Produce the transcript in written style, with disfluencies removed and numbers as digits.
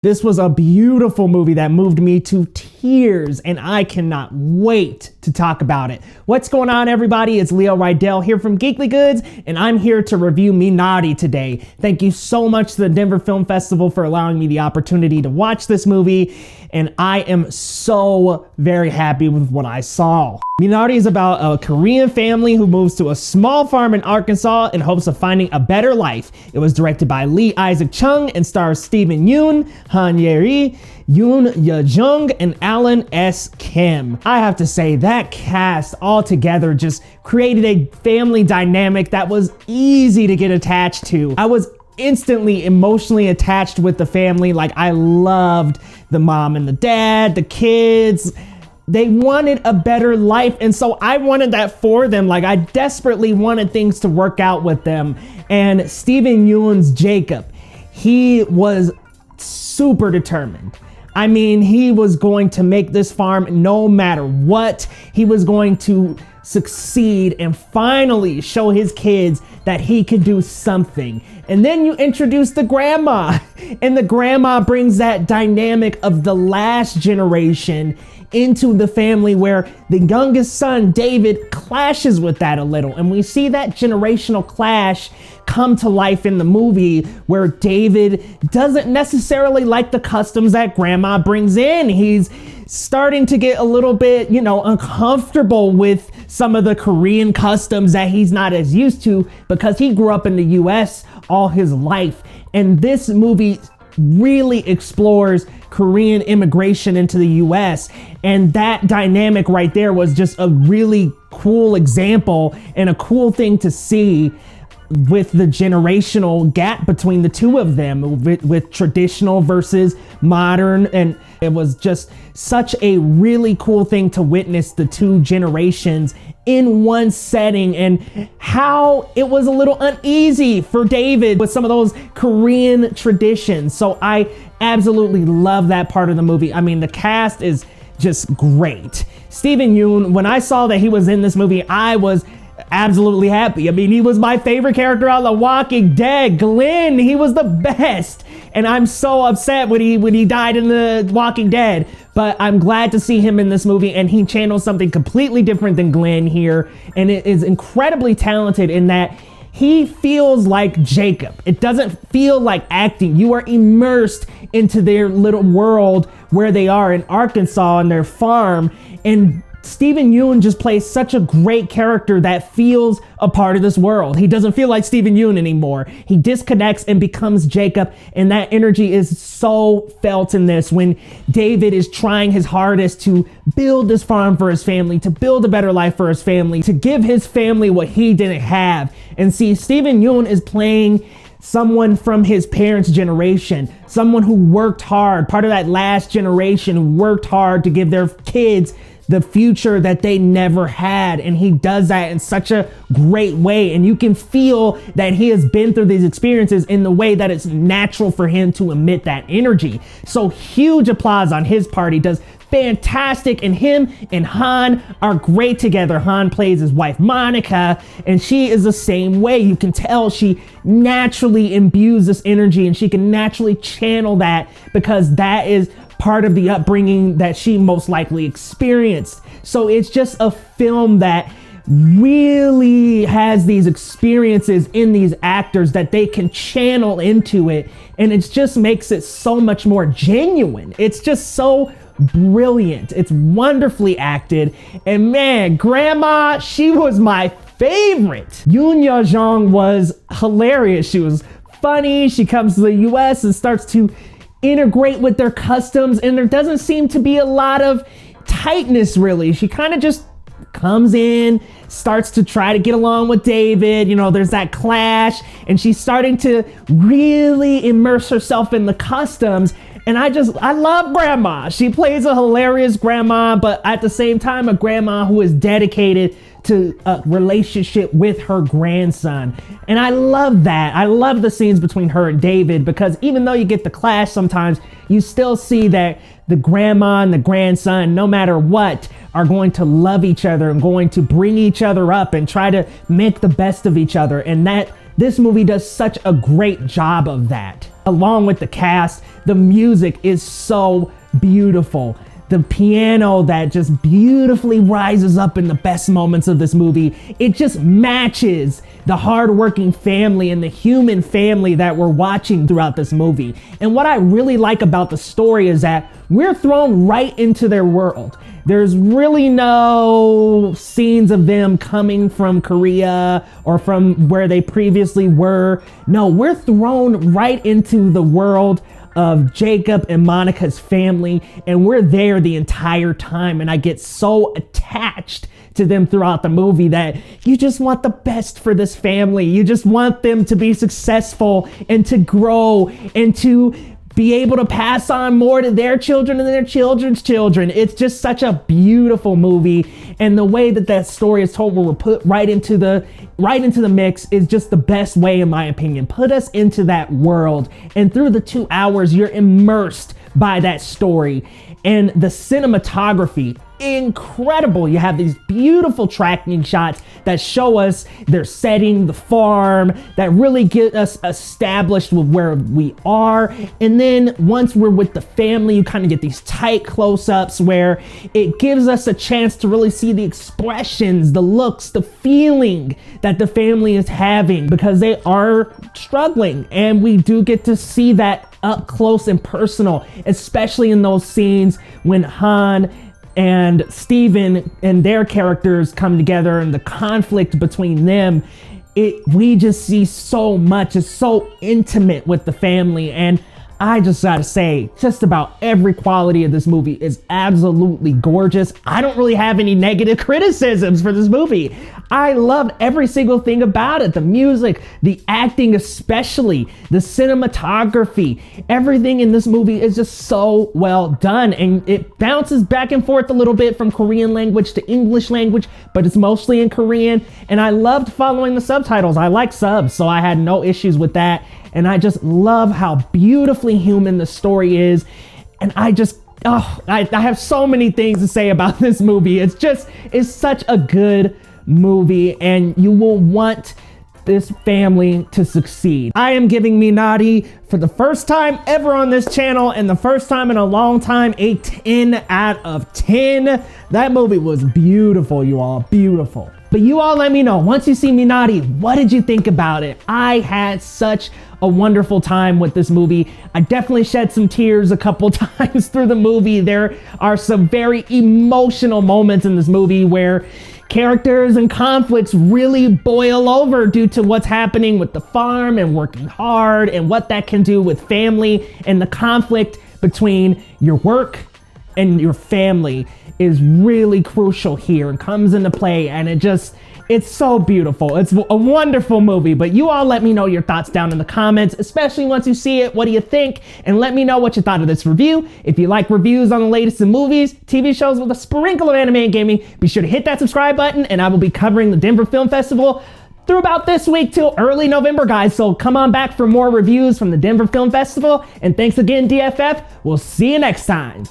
This was a beautiful movie that moved me to tears, and I cannot wait to talk about it. What's going on, everybody? It's Leo Rydell here from Geekly Goods, and I'm here to review Minari today. Thank you so much to the Denver Film Festival for allowing me the opportunity to watch this movie, and I am so very happy with what I saw. Minari is about a Korean family who moves to a small farm in Arkansas in hopes of finding a better life. It was directed by Lee Isaac Chung and stars Stephen Yeun, Han Ye-ri, Yoon Ye-jung, and Alan S. Kim. I have to say, that cast all together just created a family dynamic that was easy to get attached to. I was instantly emotionally attached with the family. Like, I loved the mom and the dad, the kids. They wanted a better life, and so I wanted that for them. Like, I desperately wanted things to work out with them. And Stephen Yeun's Jacob, he was super determined. I mean, he was going to make this farm no matter what. He was going to succeed and finally show his kids that he could do something. And then you introduce the grandma, and the grandma brings that dynamic of the last generation into the family, where the youngest son, David, clashes with that a little. And we see that generational clash come to life in the movie, where David doesn't necessarily like the customs that grandma brings in. He's starting to get a little bit, uncomfortable with some of the Korean customs that he's not as used to because he grew up in the US all his life. And this movie really explores Korean immigration into the US, and that dynamic right there was just a really cool example and a cool thing to see, with the generational gap between the two of them, with traditional versus modern. And it was just such a really cool thing to witness the two generations in one setting, and how it was a little uneasy for David with some of those Korean traditions. So I absolutely love that part of the movie. I mean, the cast is just great. Stephen Yeun, when I saw that he was in this movie, I was absolutely happy. I mean, he was my favorite character on The Walking Dead. Glenn, he was the best. And I'm so upset when he died in The Walking Dead. But I'm glad to see him in this movie, and he channels something completely different than Glenn here. And it is incredibly talented in that he feels like Jacob. It doesn't feel like acting. You are immersed into their little world where they are in Arkansas on their farm. And Stephen Yeun just plays such a great character that feels a part of this world. He doesn't feel like Stephen Yeun anymore. He disconnects and becomes Jacob, and that energy is so felt in this when David is trying his hardest to build this farm for his family, to build a better life for his family, to give his family what he didn't have. And see, Stephen Yeun is playing someone from his parents' generation, someone who worked hard, part of that last generation who worked hard to give their kids the future that they never had. And he does that in such a great way. And you can feel that he has been through these experiences in the way that it's natural for him to emit that energy. So huge applause on his part. He does fantastic, and him and Han are great together. Han plays his wife Monica, and she is the same way. You can tell she naturally imbues this energy, and she can naturally channel that because that is part of the upbringing that she most likely experienced. So it's just a film that really has these experiences in these actors that they can channel into it, and it just makes it so much more genuine. It's just so brilliant. It's wonderfully acted, and man, grandma, she was my favorite. Yoon Ye-jung was hilarious. She was funny. She comes to the US and starts to integrate with their customs, and there doesn't seem to be a lot of tightness, really. She kind of just comes in, starts to try to get along with David. There's that clash, and she's starting to really immerse herself in the customs. And I love grandma. She plays a hilarious grandma, but at the same time, a grandma who is dedicated to a relationship with her grandson. And I love that. I love the scenes between her and David, because even though you get the clash sometimes, you still see that the grandma and the grandson, no matter what, are going to love each other and going to bring each other up and try to make the best of each other. And that this movie does such a great job of that. along with the cast. The music is so beautiful. The piano that just beautifully rises up in the best moments of this movie. It just matches the hardworking family and the human family that we're watching throughout this movie. And what I really like about the story is that we're thrown right into their world. There's really no scenes of them coming from Korea or from where they previously were. No, we're thrown right into the world of Jacob and Monica's family, and we're there the entire time, and I get so attached to them throughout the movie that you just want the best for this family. You just want them to be successful and to grow and to be able to pass on more to their children and their children's children. It's just such a beautiful movie, and the way that that story is told, where we're put right into the mix, is just the best way, in my opinion. Put us into that world, and through the 2 hours, you're immersed by that story. And the cinematography, incredible. You have these beautiful tracking shots that show us their setting, the farm, that really get us established with where we are. And then once we're with the family, you kind of get these tight close-ups where it gives us a chance to really see the expressions, the looks, the feeling that the family is having, because they are struggling. And we do get to see that up close and personal, especially in those scenes when Han and Steven and their characters come together and the conflict between them. We just see so much. It's so intimate with the family, and I just gotta say, just about every quality of this movie is absolutely gorgeous. I don't really have any negative criticisms for this movie. I loved every single thing about it. The music, the acting especially, the cinematography, everything in this movie is just so well done. And it bounces back and forth a little bit from Korean language to English language, but it's mostly in Korean. And I loved following the subtitles. I like subs, so I had no issues with that. And I just love how beautifully human the story is. And I have so many things to say about this movie. It's such a good movie, and you will want this family to succeed. I am giving Minari, for the first time ever on this channel and the first time in a long time, a 10 out of 10. That movie was beautiful, you all, beautiful. But you all let me know, once you see Minari, what did you think about it? I had such a wonderful time with this movie. I definitely shed some tears a couple times through the movie. There are some very emotional moments in this movie where characters and conflicts really boil over due to what's happening with the farm and working hard and what that can do with family. And the conflict between your work and your family is really crucial here and comes into play, and it's so beautiful. It's a wonderful movie. But you all let me know your thoughts down in the comments, especially once you see it. What do you think? And let me know what you thought of this review. If you like reviews on the latest in movies, TV shows with a sprinkle of anime and gaming, be sure to hit that subscribe button, and I will be covering the Denver Film Festival through about this week till early November, guys. So come on back for more reviews from the Denver Film Festival. And thanks again, DFF. We'll see you next time.